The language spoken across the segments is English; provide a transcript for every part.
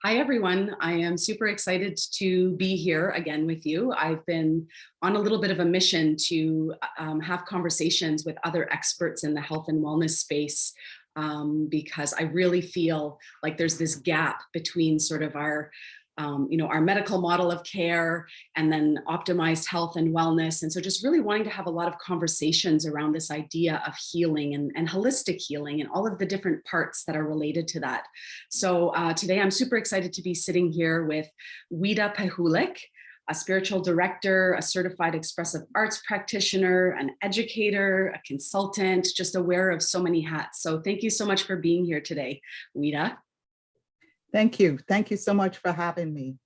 Hi, everyone. I am super excited to be here again with you. I've been on a little bit of a mission to have conversations with other experts in the health and wellness space because I really feel like there's this gap between sort of our medical model of care and then optimized health and wellness. And so just really wanting to have a lot of conversations around this idea of healing and holistic healing and all of the different parts that are related to that. So today I'm super excited to be sitting here with Ouida Pihulyk, a spiritual director, a certified expressive arts practitioner, an educator, a consultant, just aware of so many hats. So thank you so much for being here today, Ouida. Thank you. Thank you so much for having me.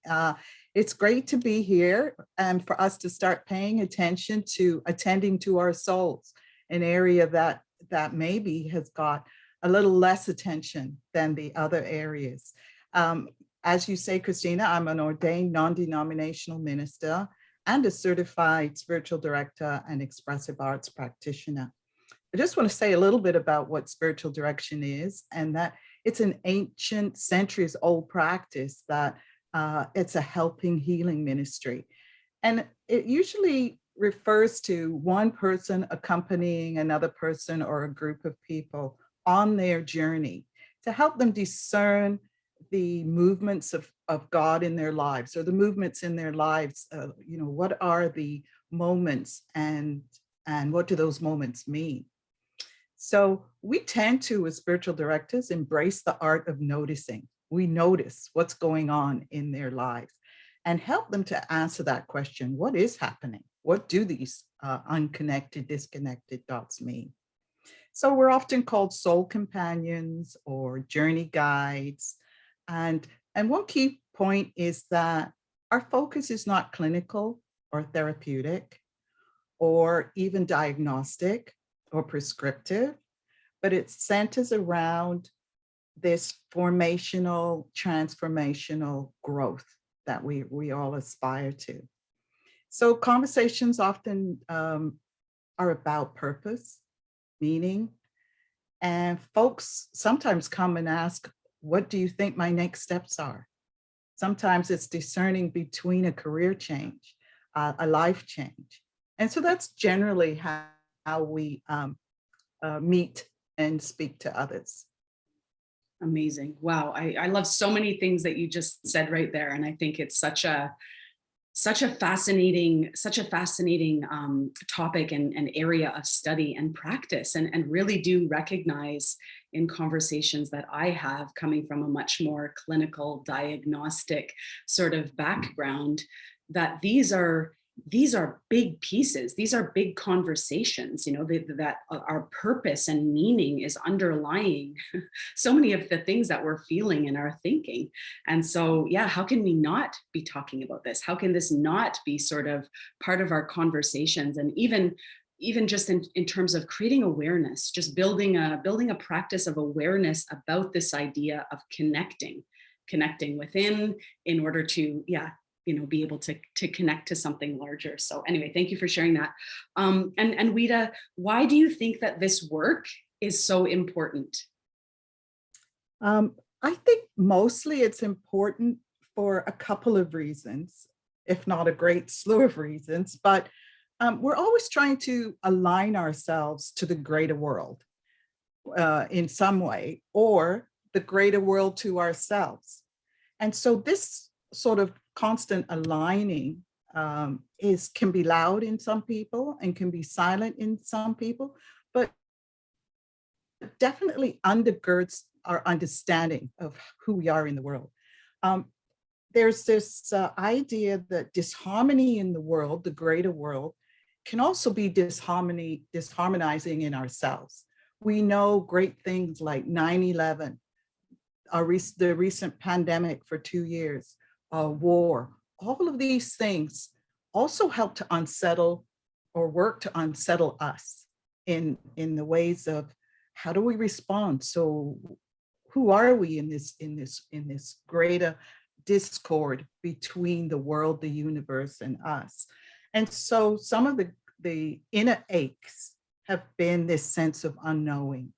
It's great to be here and for us to start paying attention to attending to our souls, an area that maybe has got a little less attention than the other areas. As you say, Christina, I'm an ordained non-denominational minister and a certified spiritual director and expressive arts practitioner. I just want to say a little bit about what spiritual direction is, and that it's an ancient, centuries old practice that it's a helping, healing ministry. And it usually refers to one person accompanying another person or a group of people on their journey to help them discern the movements of God in their lives, or the movements in their lives. What are the moments and what do those moments mean? So we tend to, as spiritual directors, embrace the art of noticing. We notice what's going on in their lives and help them to answer that question. What is happening? What do these unconnected, disconnected dots mean? So we're often called soul companions or journey guides. And one key point is that our focus is not clinical or therapeutic or even diagnostic or prescriptive, but it centers around this formational, transformational growth that we all aspire to. So conversations often are about purpose, meaning, and folks sometimes come and ask, what do you think my next steps are? Sometimes it's discerning between a career change, a life change. And so that's generally how we meet and speak to others. Amazing. Wow. I love so many things that you just said right there. And I think it's such a fascinating topic and area of study and practice, and really do recognize in conversations that I have coming from a much more clinical diagnostic sort of background, that these are big pieces. These are big conversations, that our purpose and meaning is underlying so many of the things that we're feeling and are thinking. And so, yeah, how can we not be talking about this? How can this not be sort of part of our conversations? And even just in terms of creating awareness, just building a practice of awareness about this idea of connecting within, in order to, be able to connect to something larger. So anyway, thank you for sharing that. And Ouida, why do you think that this work is so important? I think mostly it's important for a couple of reasons, if not a great slew of reasons, but we're always trying to align ourselves to the greater world in some way, or the greater world to ourselves. And so this sort of constant aligning can be loud in some people and can be silent in some people, but definitely undergirds our understanding of who we are in the world. There's this idea that disharmony in the world, the greater world, can also be disharmonizing in ourselves. We know great things like 9/11, the recent pandemic for 2 years, war, all of these things also help to unsettle or work to unsettle us in the ways of how do we respond? So who are we in this greater discord between the world, the universe, and us? And so some of the inner aches have been this sense of unknowing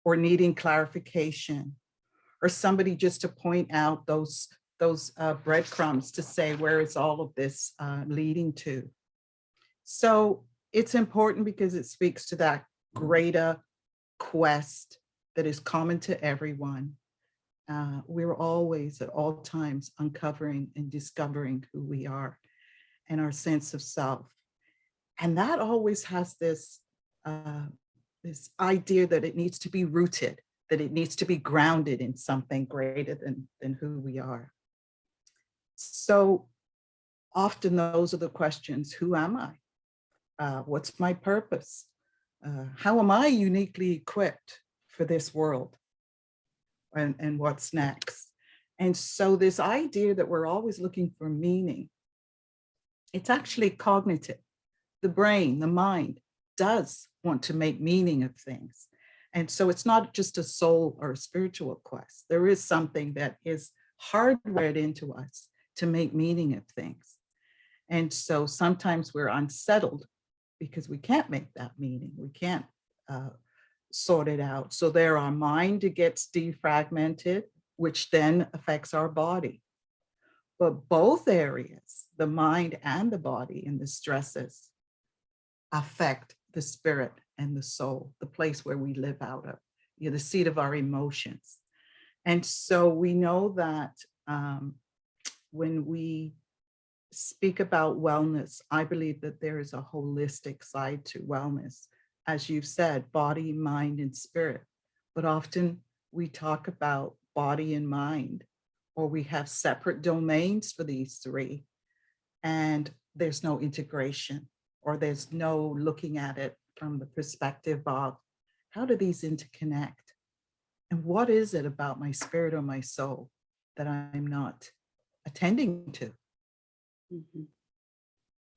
or needing clarification or somebody just to point out those breadcrumbs to say, where is all of this leading to? So it's important because it speaks to that greater quest that is common to everyone. We're always at all times uncovering and discovering who we are and our sense of self. And that always has this idea that it needs to be rooted, that it needs to be grounded in something greater than who we are. So often those are the questions: who am I? What's my purpose? How am I uniquely equipped for this world? And what's next? And so this idea that we're always looking for meaning, it's actually cognitive. The brain, the mind does want to make meaning of things. And so it's not just a soul or a spiritual quest. There is something that is hardwired into us to make meaning of things. And so sometimes we're unsettled because we can't make that meaning. We can't sort it out. So there our mind gets defragmented, which then affects our body. But both areas, the mind and the body, and the stresses affect the spirit and the soul, the place where we live out of, the seat of our emotions. And so we know that when we speak about wellness, I believe that there is a holistic side to wellness, as you've said, body, mind, and spirit. But often we talk about body and mind, or we have separate domains for these three, and there's no integration, or there's no looking at it from the perspective of how do these interconnect? And what is it about my spirit or my soul that I'm not attending to? Mm-hmm.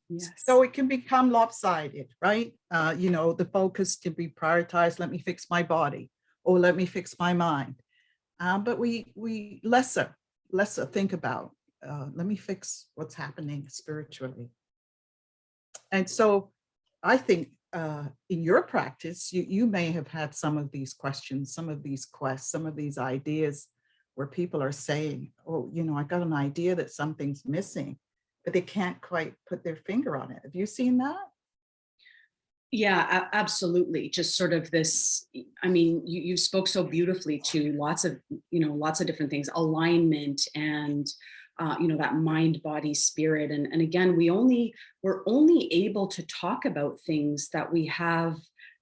Yes. So it can become lopsided, right? The focus can be prioritized. Let me fix my body, or let me fix my mind. But we lesser think about, let me fix what's happening spiritually. And so I think in your practice, you may have had some of these questions, some of these quests, some of these ideas where people are saying, oh, I got an idea that something's missing, but they can't quite put their finger on it. Have you seen that? Yeah, absolutely. Just sort of this, I mean, you spoke so beautifully to lots of different things, alignment and, that mind, body, spirit. And again, we're only able to talk about things that we have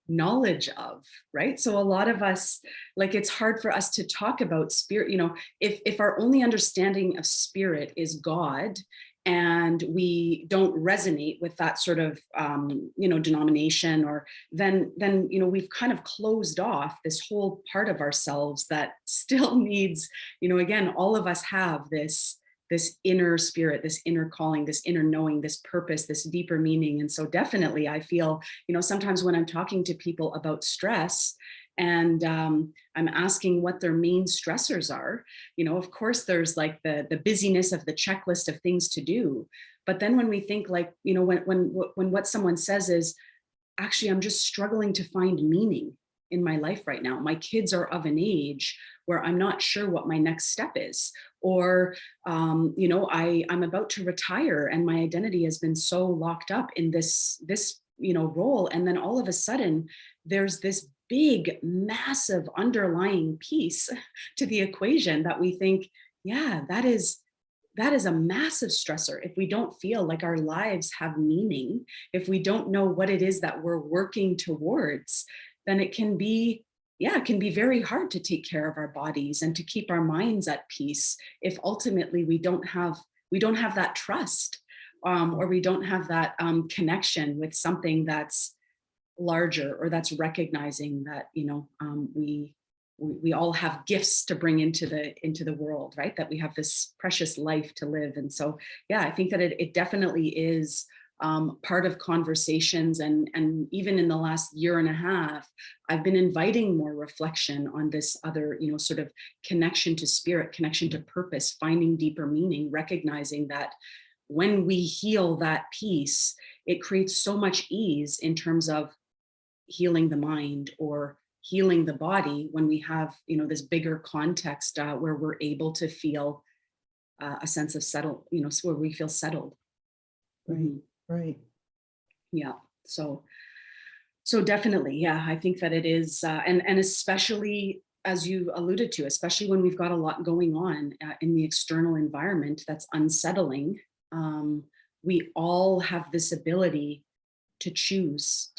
knowledge of, right? So a lot of us, like, it's hard for us to talk about spirit, if our only understanding of spirit is God, and we don't resonate with that sort of denomination, or then we've kind of closed off this whole part of ourselves that still needs, again, all of us have this inner spirit, this inner calling, this inner knowing, this purpose, this deeper meaning. And so definitely I feel, sometimes when I'm talking to people about stress, and I'm asking what their main stressors are, of course there's like the busyness of the checklist of things to do. But then when we think, like, when what someone says is, actually, I'm just struggling to find meaning in my life right now. My kids are of an age where I'm not sure what my next step is. Or, I'm about to retire and my identity has been so locked up in this role. And then all of a sudden there's this big, massive underlying piece to the equation that we think, yeah, that is a massive stressor. If we don't feel like our lives have meaning, if we don't know what it is that we're working towards, then it can be very hard to take care of our bodies and to keep our minds at peace if ultimately we don't have that trust, or we don't have that connection with something that's larger, or that's recognizing that we all have gifts to bring into the world, right? That we have this precious life to live. And so, yeah, I think that it definitely is part of conversations. And even in the last year and a half, I've been inviting more reflection on this other, sort of connection to spirit, connection to purpose, finding deeper meaning, recognizing that when we heal that piece, it creates so much ease in terms of healing the mind, or healing the body when we have, this bigger context where we're able to feel a sense of settle, so where we feel settled. Right, Mhm. right. Yeah. So definitely, yeah, I think that it is, and especially as you alluded to, especially when we've got a lot going on in the external environment that's unsettling. Um, we all have this ability to choose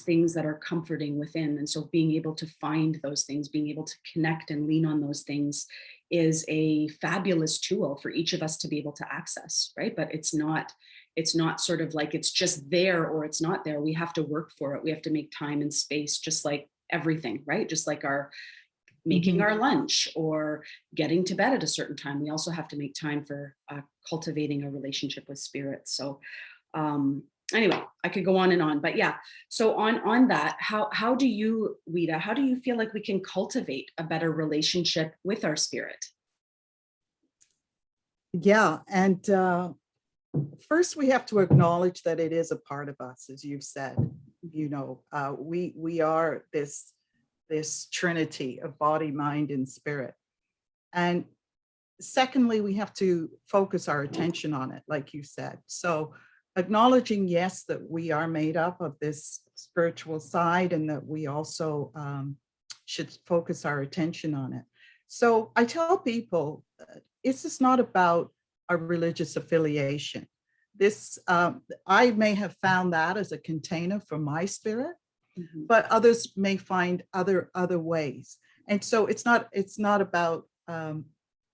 things that are comforting within, and so being able to find those things, being able to connect and lean on those things, is a fabulous tool for each of us to be able to access, right? But it's not sort of like it's just there or it's not there. We have to work for it. We have to make time and space, just like everything, right? Just like our making Mhm. our lunch or getting to bed at a certain time. We also have to make time for cultivating a relationship with spirit. So um anyway, I could go on and on, but yeah. So on that, how do you, Ouida, how do you feel like we can cultivate a better relationship with our spirit? Yeah, and first we have to acknowledge that it is a part of us, as you've said. We are this trinity of body, mind, and spirit. And secondly, we have to focus our attention on it, like you said. So acknowledging, yes, that we are made up of this spiritual side and that we also should focus our attention on it. So I tell people, it's just not about a religious affiliation. This, I may have found that as a container for my spirit, Mhm. but others may find other ways. And so it's not about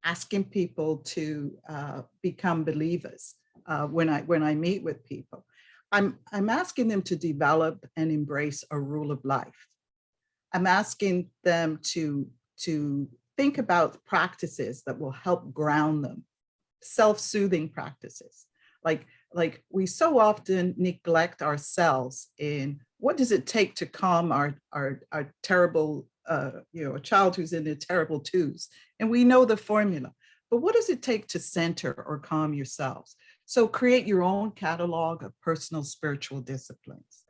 asking people to become believers when I meet with people. I'm asking them to develop and embrace a rule of life. I'm asking them to think about practices that will help ground them, self-soothing practices. Like we so often neglect ourselves in what does it take to calm our terrible, a child who's in their terrible twos. And we know the formula, but what does it take to center or calm yourselves? So create your own catalog of personal spiritual disciplines,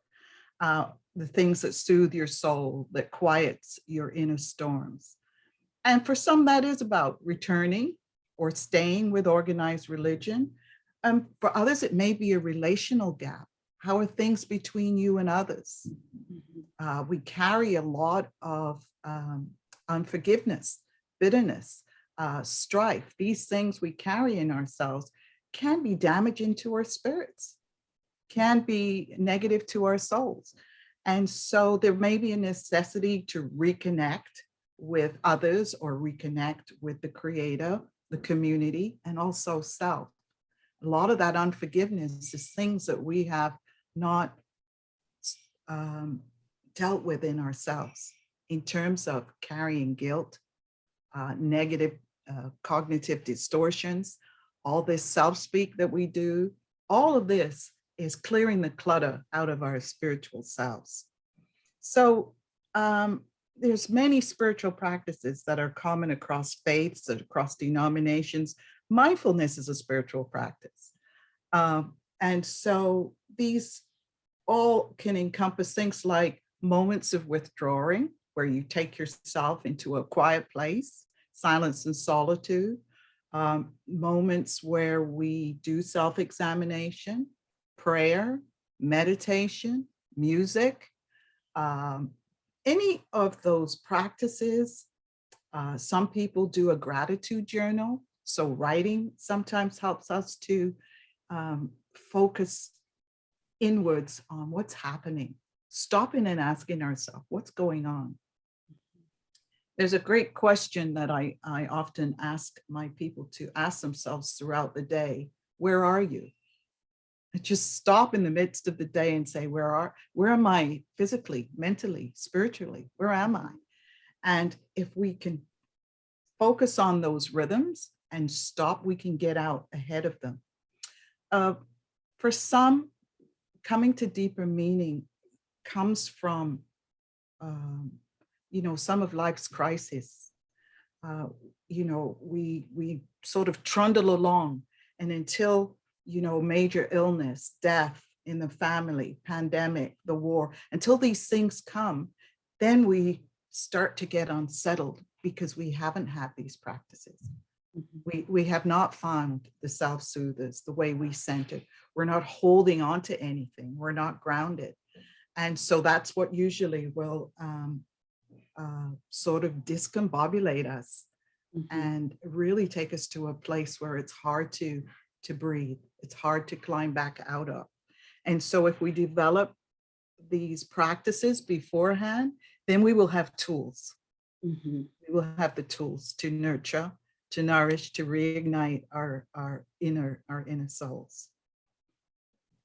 the things that soothe your soul, that quiets your inner storms. And for some, that is about returning or staying with organized religion. For others, it may be a relational gap. How are things between you and others? We carry a lot of unforgiveness, bitterness, strife. These things we carry in ourselves can be damaging to our spirits, can be negative to our souls. And so there may be a necessity to reconnect with others or reconnect with the creator, the community, and also self. A lot of that unforgiveness is things that we have not um, dealt with in ourselves in terms of carrying guilt, negative cognitive distortions, all this self-speak that we do. All of this is clearing the clutter out of our spiritual selves. So there's many spiritual practices that are common across faiths, across denominations. Mindfulness is a spiritual practice. And so these all can encompass things like moments of withdrawing, where you take yourself into a quiet place, silence and solitude, moments where we do self-examination, prayer, meditation, music, any of those practices. Some people do a gratitude journal. So writing sometimes helps us to focus inwards on what's happening, stopping and asking ourselves, what's going on? There's a great question that I often ask my people to ask themselves throughout the day. Where are you? Just stop in the midst of the day and say, where am I physically, mentally, spiritually? Where am I? And if we can focus on those rhythms and stop, we can get out ahead of them. For some, coming to deeper meaning comes from, some of life's crises. We sort of trundle along, and until, major illness, death in the family, pandemic, the war, until these things come, then we start to get unsettled because we haven't had these practices. Mhm. We have not found the self-soothers, the way we center. We're not holding on to anything. We're not grounded. And so that's what usually will sort of discombobulate us Mhm. and really take us to a place where it's hard to breathe. It's hard to climb back out of. And so if we develop these practices beforehand, then we will have tools. Mhm. We will have the tools to nurture, to nourish, to reignite our inner souls.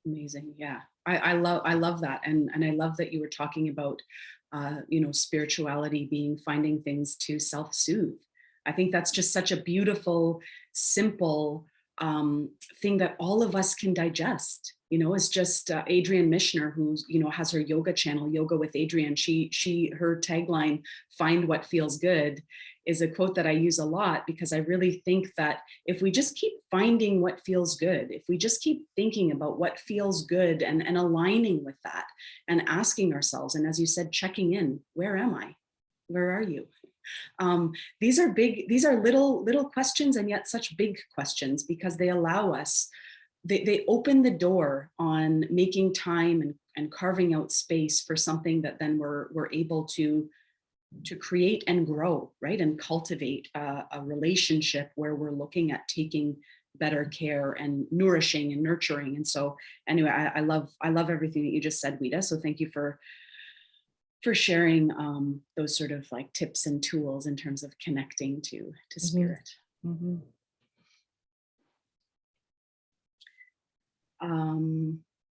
Amazing. Yeah. I love that. And I love that you were talking about, spirituality being finding things to self-soothe. I think that's just such a beautiful, simple thing that all of us can digest. It's just Adrienne Mishner, who's, has her yoga channel, Yoga with Adrienne. Her tagline, "Find what feels good," is a quote that I use a lot, because I really think that if we just keep finding what feels good, if we just keep thinking about what feels good and aligning with that and asking ourselves, and as you said, checking in, where am I? Where are you? These are little questions, and yet such big questions, because they allow us, they open the door on making time and carving out space for something that then we're able to create and grow, right? And cultivate a relationship where we're looking at taking better care and nourishing and nurturing. And so anyway, I love everything that you just said, Ouida. So thank you for sharing those sort of like tips and tools in terms of connecting to Mhm. spirit. Mhm.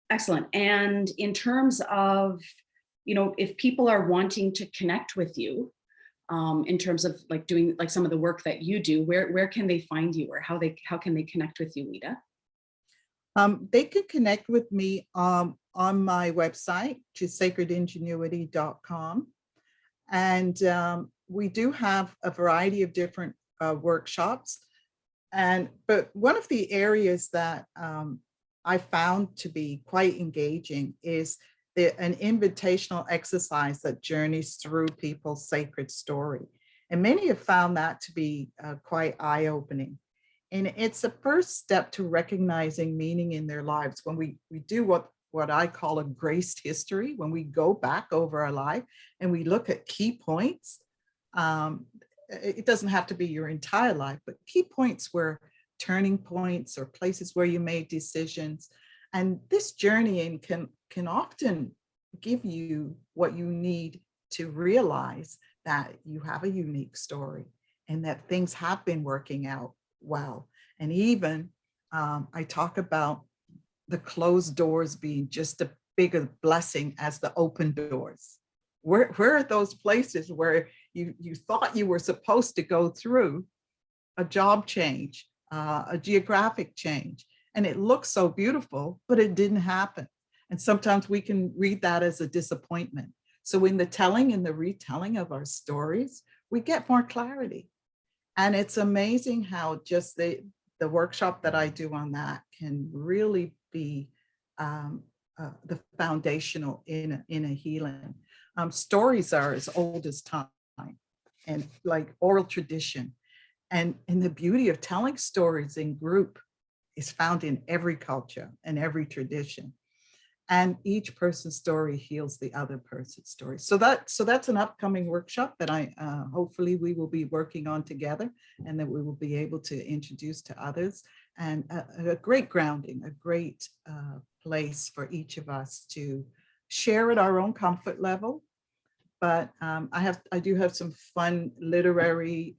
Excellent. And in terms of, if people are wanting to connect with you, in terms of like doing like some of the work that you do, where can they find you, or how can they connect with you, Ouida? They can connect with me on my website, which is sacredingenuity.com. And we do have a variety of different workshops. But one of the areas that I found to be quite engaging is an invitational exercise that journeys through people's sacred story. And many have found that to be quite eye-opening. And it's a first step to recognizing meaning in their lives. When we do what I call a graced history, when we go back over our life and we look at key points, it doesn't have to be your entire life, but key points where turning points or places where you made decisions. And this journeying can often give you what you need to realize that you have a unique story and that things have been working out well. And even I talk about the closed doors being just a bigger blessing as the open doors. Where are those places where you thought you were supposed to go through a job change, a geographic change, and it looks so beautiful, but it didn't happen. And sometimes we can read that as a disappointment. So in the telling and the retelling of our stories, we get more clarity. And it's amazing how just the workshop that I do on that can really be the foundational in a healing. Stories are as old as time, and like oral tradition. And the beauty of telling stories in group is found in every culture and every tradition. And each person's story heals the other person's story. So that's an upcoming workshop that I hopefully we will be working on together, and that we will be able to introduce to others. And a great grounding, a great place for each of us to share at our own comfort level. But I do have some fun literary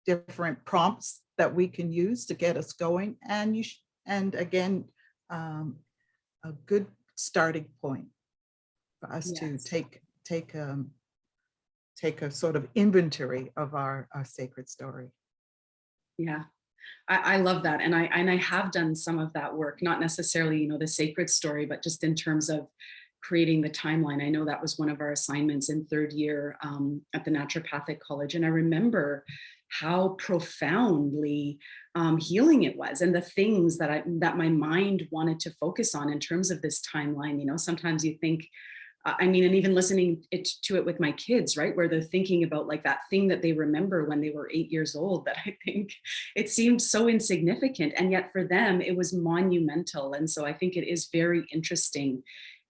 different prompts that we can use to get us going. And and again, a good starting point for us to Yes. take a sort of inventory of our sacred story. Yeah. I love that. And I have done some of that work, not necessarily, the sacred story, but just in terms of creating the timeline. I know that was one of our assignments in third year at the naturopathic college. And I remember how profoundly healing it was, and the things that my mind wanted to focus on in terms of this timeline. Sometimes you think, I mean, and even listening to it with my kids, right, where they're thinking about like that thing that they remember when they were 8 years old, that I think it seemed so insignificant, and yet for them it was monumental. And so I think it is very interesting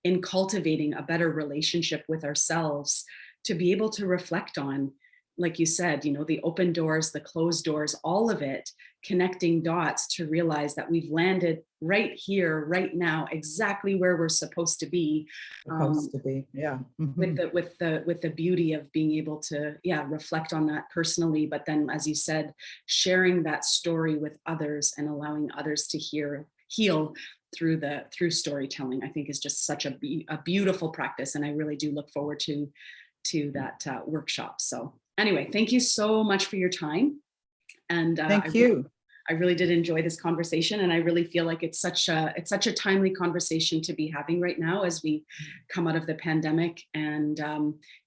in cultivating a better relationship with ourselves to be able to reflect on, like you said, you know, the open doors, the closed doors, all of it, connecting dots to realize that we've landed right here, right now, exactly where we're supposed to be. Supposed to be, yeah. With Mhm. the beauty of being able to, yeah, reflect on that personally, but then, as you said, sharing that story with others and allowing others to heal through storytelling, I think is just such a beautiful practice, and I really do look forward to that workshop. So anyway, thank you so much for your time. And Thank you. I really did enjoy this conversation, and I really feel like it's such a timely conversation to be having right now as we come out of the pandemic. And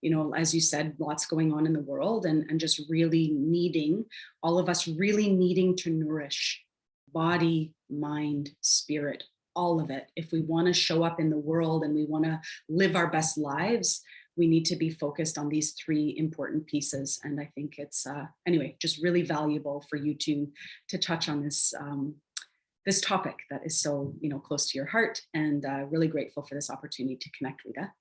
you know, as you said, lots going on in the world, and just really needing, all of us really needing to nourish body, mind, spirit, all of it. If we want to show up in the world and we want to live our best lives, we need to be focused on these three important pieces. And I think it's anyway, just really valuable for you to touch on this topic that is so, you know, close to your heart, and really grateful for this opportunity to connect, Ouida.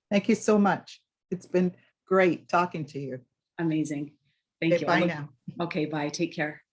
Thank you so much. It's been great talking to you. Amazing. Thank Okay, you. bye now. Okay, bye. Take care.